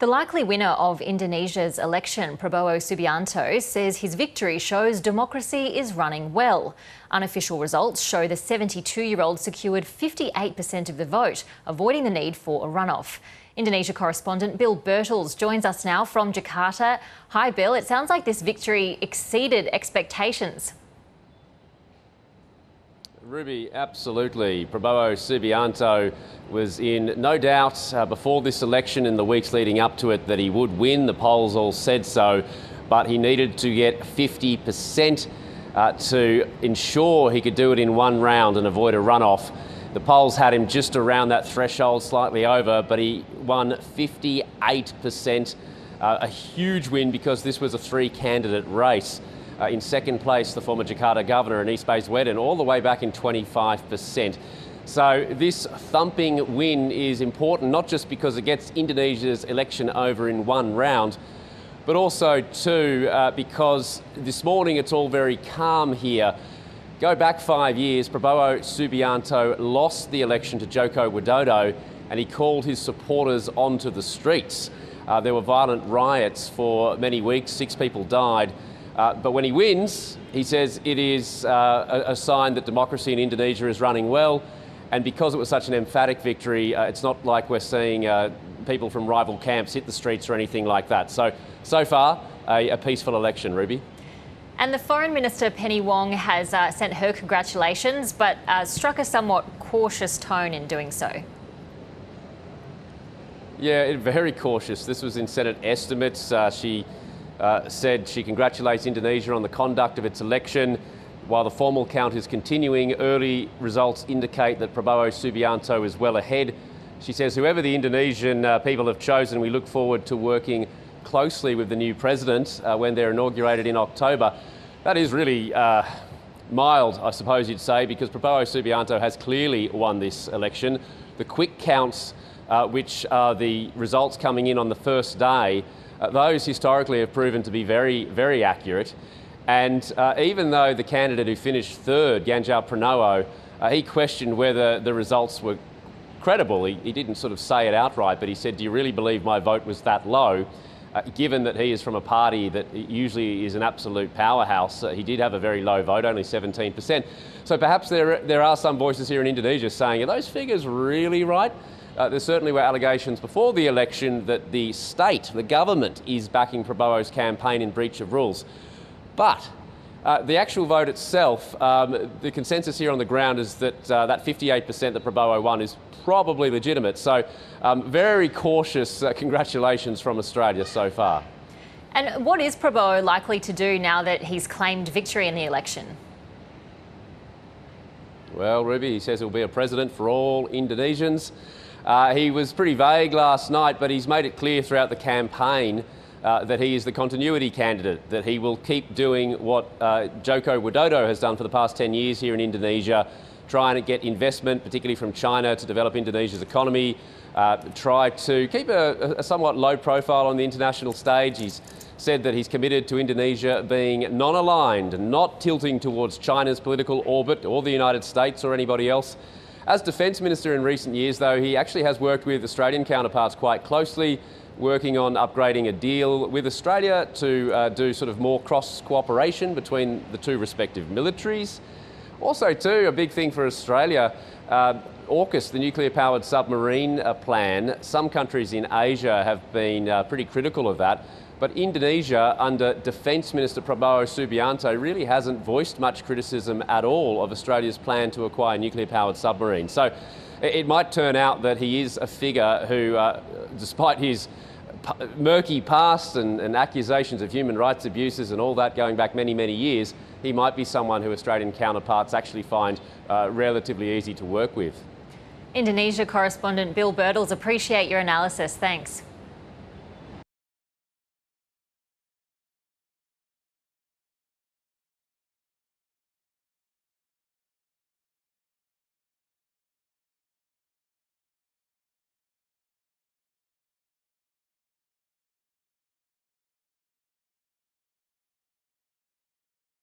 The likely winner of Indonesia's election, Prabowo Subianto, says his victory shows democracy is running well. Unofficial results show the 72-year-old secured 58% of the vote, avoiding the need for a runoff. Indonesia correspondent Bill Birtles joins us now from Jakarta. Hi, Bill. It sounds like this victory exceeded expectations. Ruby, absolutely. Prabowo Subianto was in no doubt before this election and the weeks leading up to it that he would win. The polls all said so, but he needed to get 50% to ensure he could do it in one round and avoid a runoff. The polls had him just around that threshold, slightly over, but he won 58%. A huge win because this was a three-candidate race. In second place, the former Jakarta governor and East Bay's Wedden, all the way back in 25%. So this thumping win is important, not just because it gets Indonesia's election over in one round, but also too because this morning it's all very calm here. Go back 5 years, Prabowo Subianto lost the election to Joko Widodo and he called his supporters onto the streets. There were violent riots for many weeks, 6 people died. But when he wins, he says it is a sign that democracy in Indonesia is running well. And because it was such an emphatic victory, it's not like we're seeing people from rival camps hit the streets or anything like that. So far, a peaceful election, Ruby. And the Foreign Minister, Penny Wong, has sent her congratulations, but struck a somewhat cautious tone in doing so. Yeah, very cautious. This was in Senate estimates. She said she congratulates Indonesia on the conduct of its election. While the formal count is continuing, early results indicate that Prabowo Subianto is well ahead. She says whoever the Indonesian people have chosen, we look forward to working closely with the new president when they're inaugurated in October. That is really mild, I suppose you'd say, because Prabowo Subianto has clearly won this election. The quick counts, which are the results coming in on the first day, those historically have proven to be very, very accurate. And even though the candidate who finished third, Ganjar Pranowo, he questioned whether the results were credible. He didn't sort of say it outright, but he said, do you really believe my vote was that low? Given that he is from a party that usually is an absolute powerhouse, he did have a very low vote, only 17%. So perhaps there are some voices here in Indonesia saying, are those figures really right? There certainly were allegations before the election that the state, the government, is backing Prabowo's campaign in breach of rules. But the actual vote itself, the consensus here on the ground is that that 58% that Prabowo won is probably legitimate. So very cautious congratulations from Australia so far. And what is Prabowo likely to do now that he's claimed victory in the election? Well, Ruby, he says he'll be a president for all Indonesians. He was pretty vague last night, but he's made it clear throughout the campaign that he is the continuity candidate, that he will keep doing what Joko Widodo has done for the past 10 years here in Indonesia, trying to get investment, particularly from China, to develop Indonesia's economy, try to keep a somewhat low profile on the international stage. He's said that he's committed to Indonesia being non-aligned and not tilting towards China's political orbit or the United States or anybody else. As Defence Minister in recent years, though, he actually has worked with Australian counterparts quite closely, working on upgrading a deal with Australia to do sort of more cross-cooperation between the two respective militaries. Also, too, a big thing for Australia, AUKUS, the nuclear-powered submarine plan. Some countries in Asia have been pretty critical of that. But Indonesia, under Defence Minister Prabowo Subianto, really hasn't voiced much criticism at all of Australia's plan to acquire nuclear-powered submarines. So it might turn out that he is a figure who, despite his murky past and accusations of human rights abuses and all that going back many, many years, he might be someone who Australian counterparts actually find relatively easy to work with. Indonesia correspondent Bill Birtles, appreciate your analysis. Thanks.